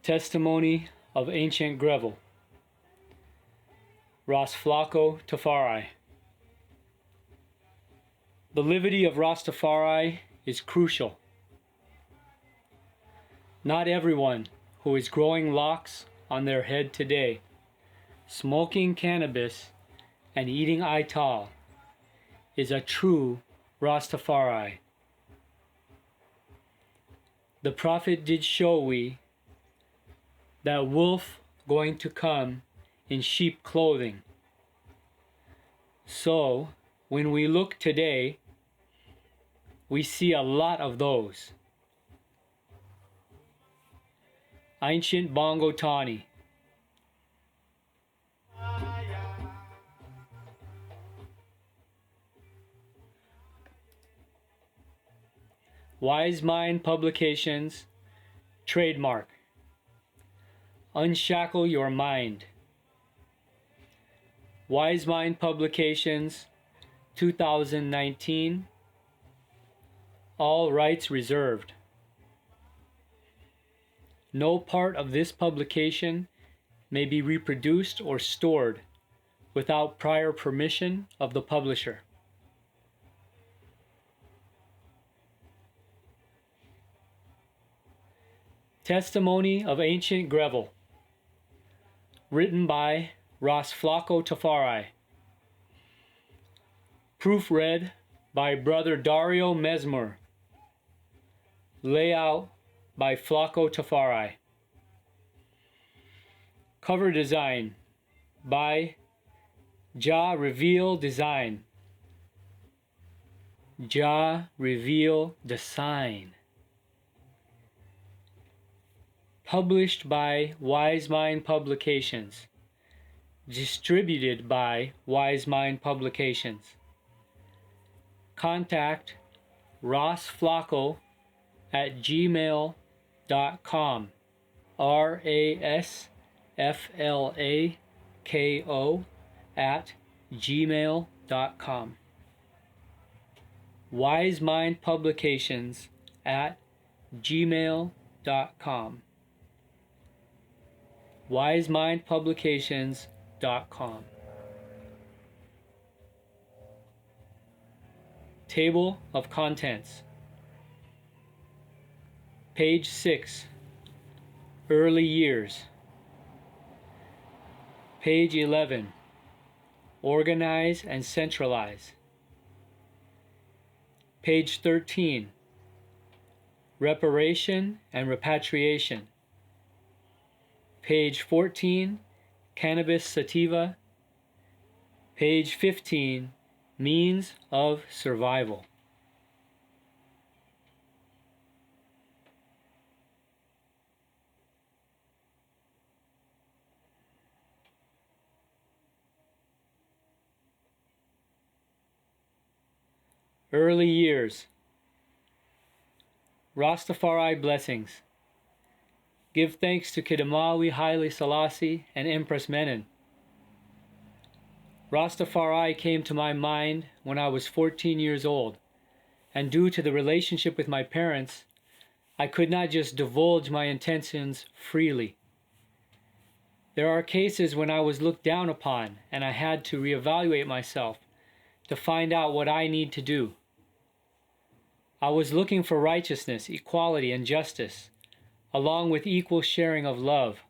Testimony of Ancient GREVIL, Rastafari. The livity of Rastafari is crucial. Not everyone who is growing locks on their head today, smoking cannabis, and eating ital is a true Rastafari. The prophet did show we that wolf going to come in sheep clothing. So when we look today, we see a lot of those. Ancient Bongo Tani. Wisemind Publications, trademark. Unshackle your mind. Wisemind Publications, 2019. All rights reserved. No part of this publication may be reproduced or stored without prior permission of the publisher. Testimony of Ancient GREVIL, written by Rastafari. Proofread by Brother Dario Mesmer. Layout by Flocko Tafari. Cover design by Reveal Design. Reveal Design. Published by Wisemind Publications. Distributed by Wisemind Publications. Contact rasflacco@gmail.com. rasflacco@gmail.com. Wisemind Publications @gmail.com. Wisemind-publications.com. Table of Contents. Page 6. Early Years. Page 11. Organize and Centralize. Page 13. Reparation and Repatriation. Page 14, Cannabis Sativa. Page 15, Means of Survival. Early Years. Rastafari Blessings. Give thanks to Kidamawi Haile Selassie and Empress Menen. Rastafari came to my mind when I was 14 years old, and due to the relationship with my parents, I could not just divulge my intentions freely. There are cases when I was looked down upon and I had to reevaluate myself to find out what I need to do. I was looking for righteousness, equality, and justice, along with equal sharing of love,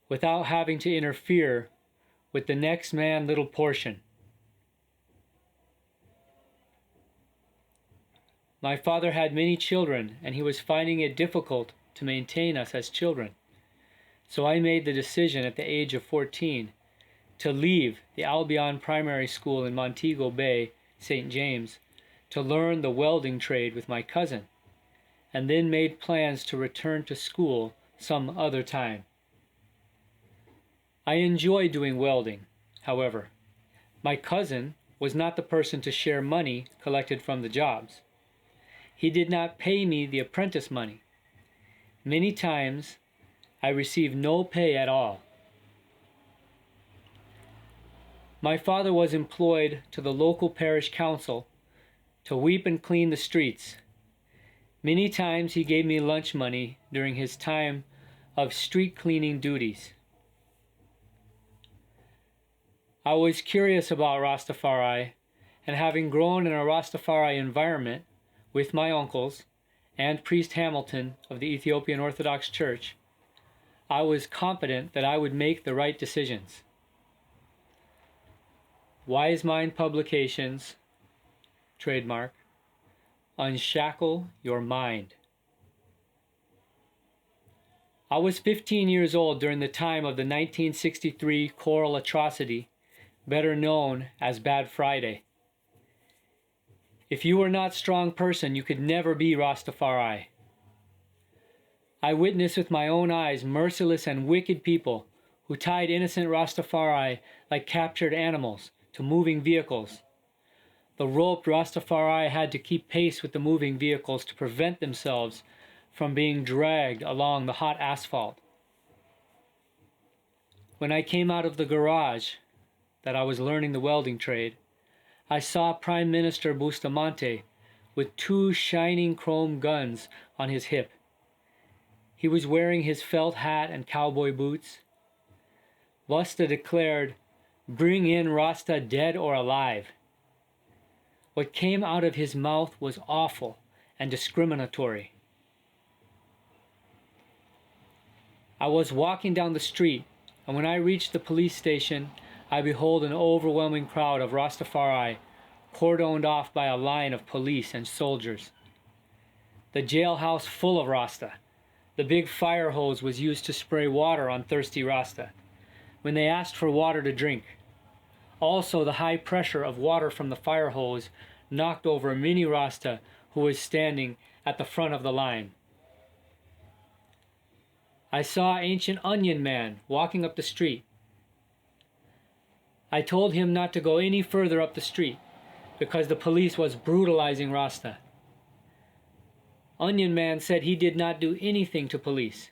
without having to interfere with the next man's little portion. My father had many children, and he was finding it difficult to maintain us as children. So I made the decision at the age of 14 to leave the Albion Primary School in Montego Bay, St. James, to learn the welding trade with my cousin, and then made plans to return to school some other time. I enjoy doing welding, however. My cousin was not the person to share money collected from the jobs. He did not pay me the apprentice money. Many times, I received no pay at all. My father was employed to the local parish council to sweep and clean the streets. Many times he gave me lunch money during his time of street cleaning duties. I was curious about Rastafari, and having grown in a Rastafari environment with my uncles and Priest Hamilton of the Ethiopian Orthodox Church, I was confident that I would make the right decisions. Wisemind Publications, trademark, unshackle your mind. I was 15 years old during the time of the 1963 choral atrocity, better known as Bad Friday. If you were not a strong person, you could never be Rastafari. I witnessed with my own eyes merciless and wicked people who tied innocent Rastafari like captured animals to moving vehicles. The roped Rastafari had to keep pace with the moving vehicles to prevent themselves from being dragged along the hot asphalt. When I came out of the garage that I was learning the welding trade, I saw Prime Minister Bustamante with 2 shining chrome guns on his hip. He was wearing his felt hat and cowboy boots. Busta declared, "Bring in Rasta dead or alive." What came out of his mouth was awful and discriminatory. I was walking down the street, and when I reached the police station, I behold an overwhelming crowd of Rastafari cordoned off by a line of police and soldiers. The jailhouse full of Rasta. The big fire hose was used to spray water on thirsty Rasta when they asked for water to drink. Also, the high pressure of water from the fire hose knocked over a mini Rasta who was standing at the front of the line. I saw Ancient Onion Man walking up the street. I told him not to go any further up the street because the police was brutalizing Rasta. Onion Man said he did not do anything to police,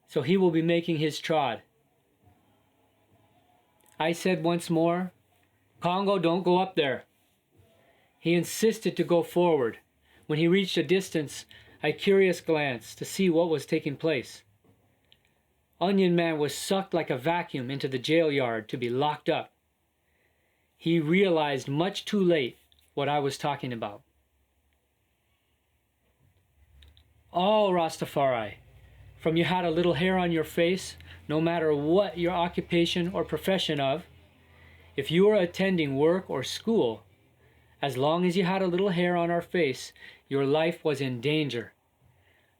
so he will be making his trod. I said once more, "Congo, don't go up there." He insisted to go forward. When he reached a distance, I curious glanced to see what was taking place. Onion Man was sucked like a vacuum into the jail yard to be locked up. He realized much too late what I was talking about. All Rastafari, from you had a little hair on your face, no matter what your occupation or profession of, if you were attending work or school, as long as you had a little hair on our face, your life was in danger.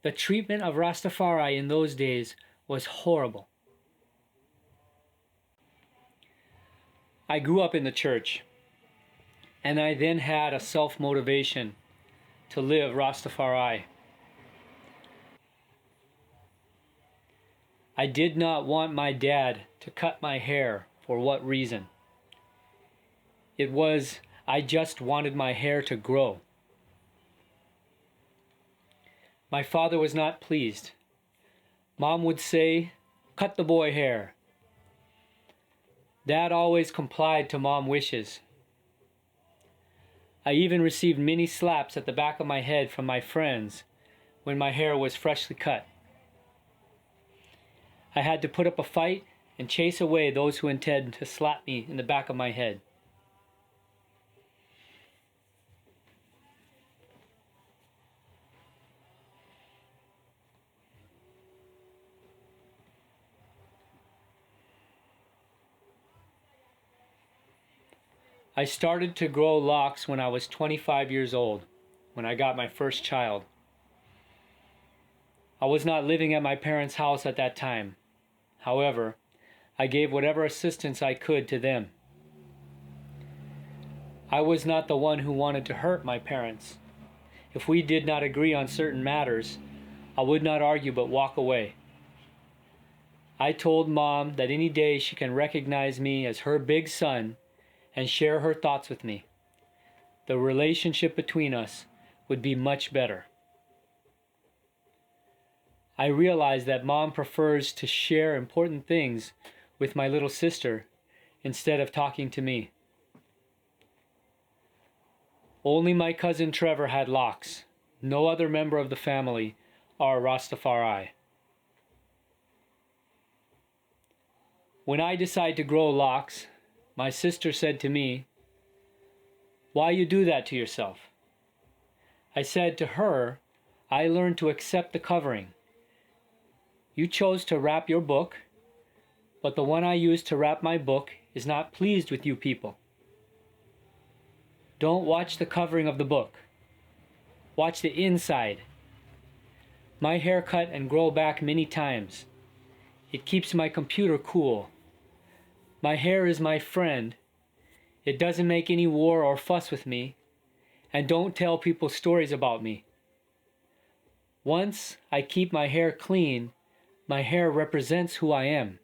The treatment of Rastafari in those days was horrible. I grew up in the church, and I then had a self-motivation to live Rastafari. I did not want my dad to cut my hair. For what reason? It was, I just wanted my hair to grow. My father was not pleased. Mom would say, "Cut the boy hair." Dad always complied to Mom's wishes. I even received many slaps at the back of my head from my friends when my hair was freshly cut. I had to put up a fight and chase away those who intended to slap me in the back of my head. I started to grow locks when I was 25 years old, when I got my first child. I was not living at my parents' house at that time. However, I gave whatever assistance I could to them. I was not the one who wanted to hurt my parents. If we did not agree on certain matters, I would not argue but walk away. I told Mom that any day she can recognize me as her big son and share her thoughts with me, the relationship between us would be much better. I realized that Mom prefers to share important things with my little sister instead of talking to me. Only my cousin Trevor had locks. No other member of the family are Rastafari. When I decide to grow locks, my sister said to me, "Why you do that to yourself?" I said to her, "I learned to accept the covering. You chose to wrap your book, but the one I used to wrap my book is not pleased with you people. Don't watch the covering of the book. Watch the inside. My hair cut and grow back many times. It keeps my computer cool. My hair is my friend. It doesn't make any war or fuss with me, and don't tell people stories about me. Once I keep my hair clean, my hair represents who I am."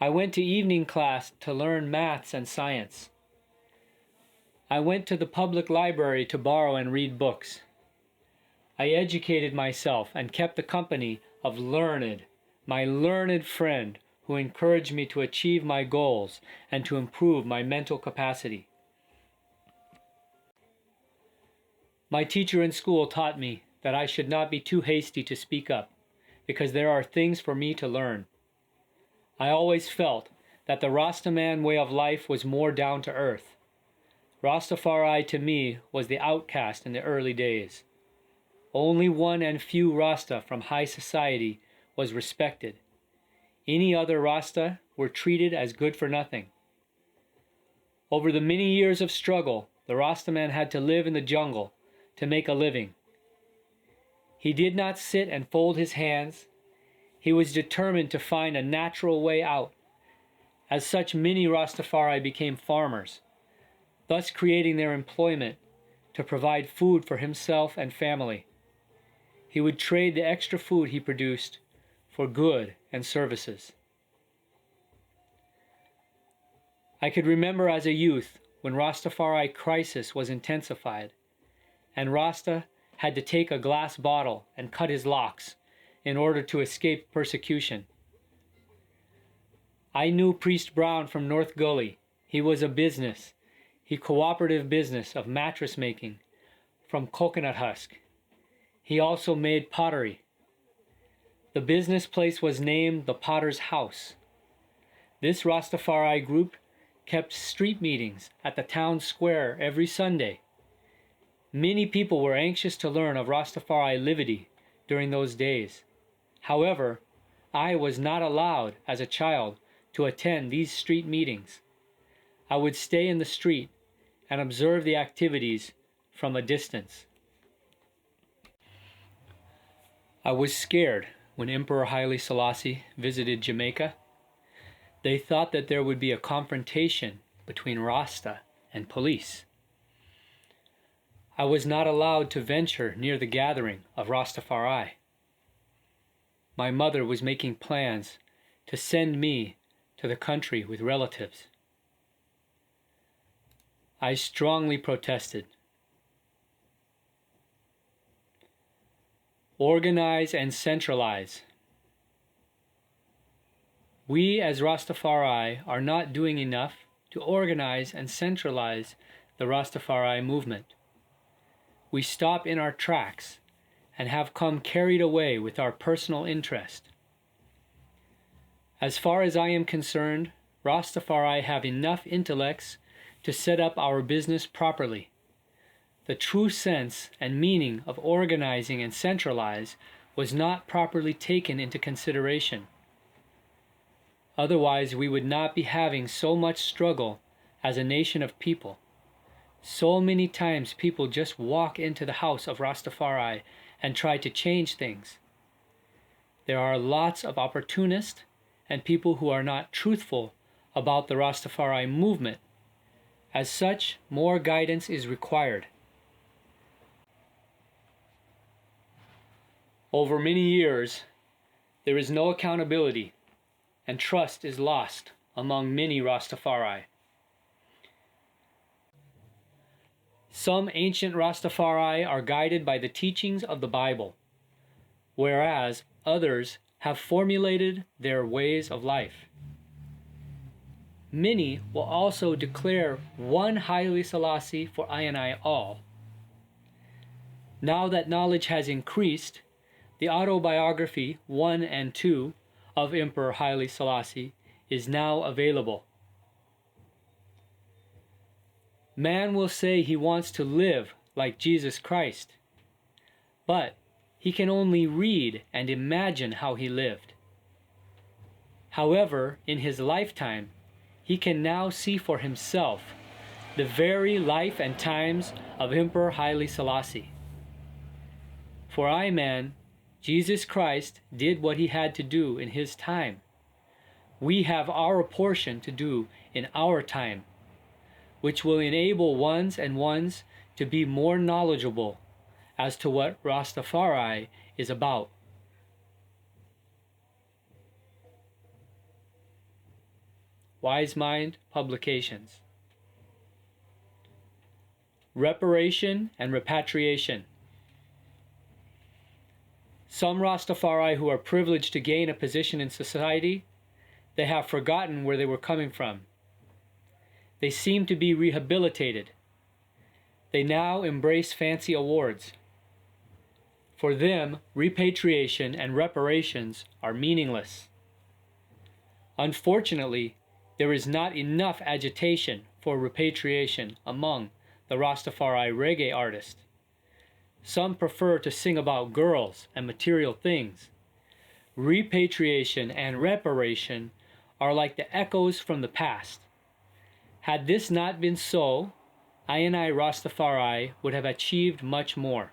I went to evening class to learn maths and science. I went to the public library to borrow and read books. I educated myself and kept the company of my learned friend who encouraged me to achieve my goals and to improve my mental capacity. My teacher in school taught me that I should not be too hasty to speak up, because there are things for me to learn. I always felt that the Rastaman way of life was more down to earth. Rastafari to me was the outcast in the early days. Only one and few Rasta from high society was respected. Any other Rasta were treated as good for nothing. Over the many years of struggle, the Rastaman had to live in the jungle to make a living. He did not sit and fold his hands. He was determined to find a natural way out. As such, many Rastafari became farmers, thus creating their employment to provide food for himself and family. He would trade the extra food he produced for good and services. I could remember as a youth when Rastafari crisis was intensified, and Rasta had to take a glass bottle and cut his locks in order to escape persecution. I knew Priest Brown from North Gully. He was a cooperative business of mattress making from coconut husk. He also made pottery. The business place was named the Potter's House. This Rastafari group kept street meetings at the town square every Sunday. Many people were anxious to learn of Rastafari livity during those days. However, I was not allowed as a child to attend these street meetings. I would stay in the street and observe the activities from a distance. I was scared when Emperor Haile Selassie visited Jamaica. They thought that there would be a confrontation between Rasta and police. I was not allowed to venture near the gathering of Rastafari. My mother was making plans to send me to the country with relatives. I strongly protested. Organize and centralize. We as Rastafari are not doing enough to organize and centralize the Rastafari movement. We stop in our tracks and have come carried away with our personal interest. As far as I am concerned, Rastafari have enough intellects to set up our business properly. The true sense and meaning of organizing and centralize was not properly taken into consideration. Otherwise, we would not be having so much struggle as a nation of people. So many times people just walk into the house of Rastafari and try to change things. There are lots of opportunists and people who are not truthful about the Rastafari movement. As such, more guidance is required. Over many years, there is no accountability, and trust is lost among many Rastafari. Some ancient Rastafari are guided by the teachings of the Bible, whereas others have formulated their ways of life. Many will also declare one Haile Selassie for I and I all. Now that knowledge has increased, The autobiography 1 and 2 of Emperor Haile Selassie is now available. Man will say he wants to live like Jesus Christ, but he can only read and imagine how he lived. However, in his lifetime, he can now see for himself the very life and times of Emperor Haile Selassie. For I, man, Jesus Christ did what he had to do in his time. We have our portion to do in our time, which will enable ones and ones to be more knowledgeable as to what Rastafari is about. Wisemind Publications. Reparation and repatriation. Some Rastafari who are privileged to gain a position in society, they have forgotten where they were coming from. They seem to be rehabilitated. They now embrace fancy awards. For them, repatriation and reparations are meaningless. Unfortunately, there is not enough agitation for repatriation among the Rastafari reggae artists. Some prefer to sing about girls and material things. Repatriation and reparation are like the echoes from the past. Had this not been so, I Rastafari would have achieved much more.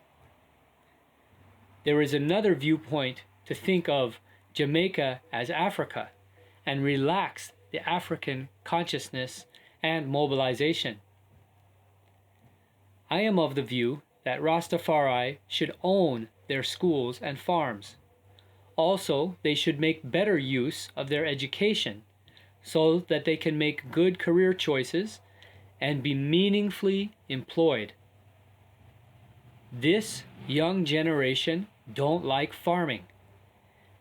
There is another viewpoint to think of Jamaica as Africa and relax the African consciousness and mobilization. I am of the view that Rastafari should own their schools and farms. Also, they should make better use of their education so that they can make good career choices and be meaningfully employed. This young generation don't like farming.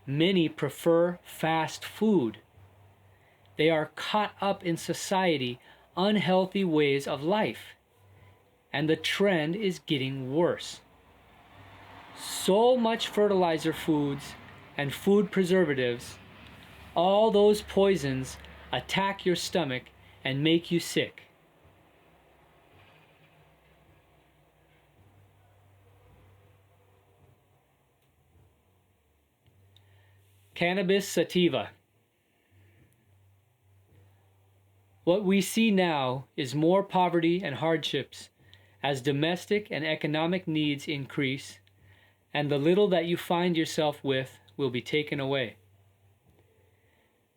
Many prefer fast food. They are caught up in society unhealthy ways of life, and the trend is getting worse. So much fertilizer foods and food preservatives, all those poisons attack your stomach and make you sick. Cannabis sativa. What we see now is more poverty and hardships as domestic and economic needs increase, and the little that you find yourself with will be taken away.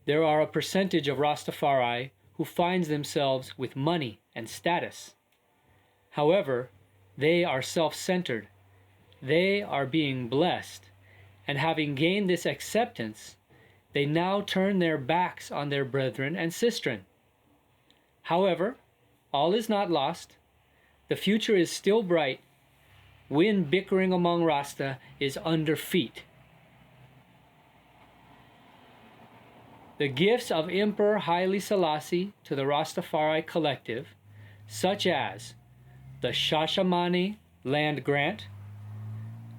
There are a percentage of Rastafari who finds themselves with money and status. However, they are self-centered. They are being blessed, and having gained this acceptance, they now turn their backs on their brethren and sistren. However, all is not lost. The future is still bright when bickering among Rasta is under feet. The gifts of Emperor Haile Selassie to the Rastafari collective, such as the Shashamane Land Grant,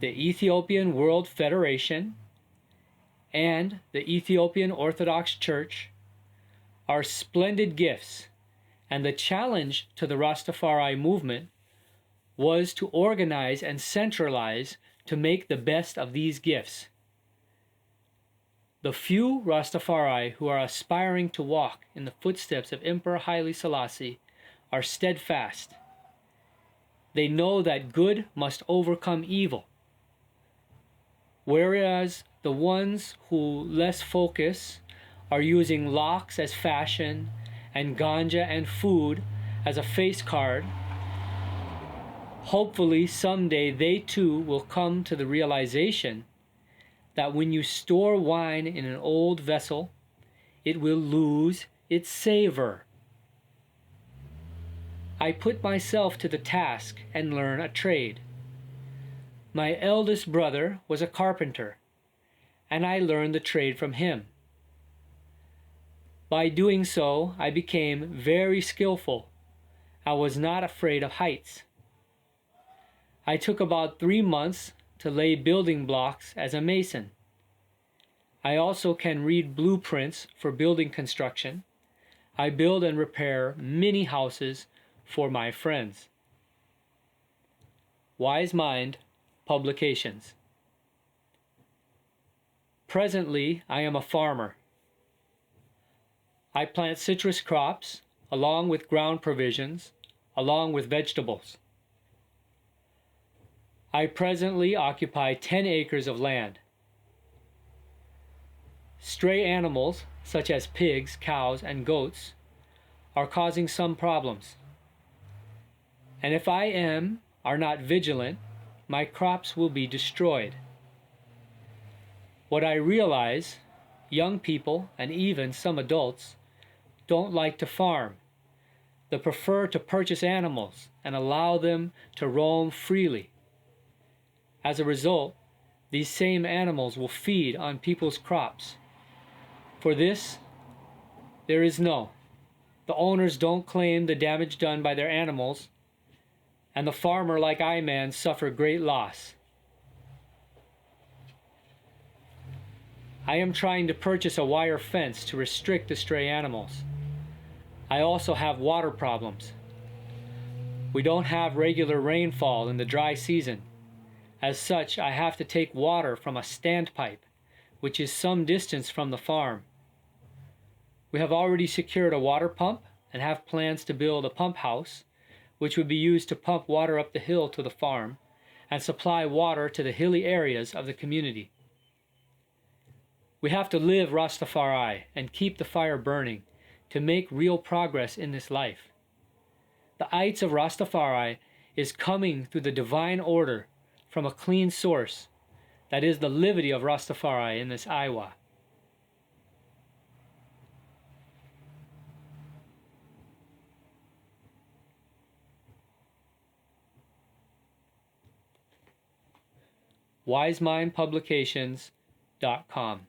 the Ethiopian World Federation, and the Ethiopian Orthodox Church, are splendid gifts. And the challenge to the Rastafari movement was to organize and centralize to make the best of these gifts. The few Rastafari who are aspiring to walk in the footsteps of Emperor Haile Selassie are steadfast. They know that good must overcome evil, whereas the ones who less focus are using locks as fashion and ganja and food as a face card. Hopefully someday they too will come to the realization that when you store wine in an old vessel, it will lose its savor. I put myself to the task and learn a trade. My eldest brother was a carpenter, and I learned the trade from him. By doing so, I became very skillful. I was not afraid of heights. I took about 3 months to lay building blocks as a mason. I also can read blueprints for building construction. I build and repair mini houses for my friends. Wisemind Publications. Presently, I am a farmer. I plant citrus crops along with ground provisions, along with vegetables. I presently occupy 10 acres of land. Stray animals, such as pigs, cows, and goats, are causing some problems. And if I are not vigilant, my crops will be destroyed. What I realize, young people and even some adults don't like to farm. They prefer to purchase animals and allow them to roam freely. As a result, these same animals will feed on people's crops. For this, there is no. The owners don't claim the damage done by their animals, and the farmer, like I man, suffer great loss. I am trying to purchase a wire fence to restrict the stray animals. I also have water problems. We don't have regular rainfall in the dry season. As such, I have to take water from a standpipe, which is some distance from the farm. We have already secured a water pump and have plans to build a pump house, which would be used to pump water up the hill to the farm and supply water to the hilly areas of the community. We have to live Rastafari and keep the fire burning to make real progress in this life. The ites of Rastafari is coming through the divine order from a clean source, that is the livity of Rastafari in this Iowa. wisemindpublications.com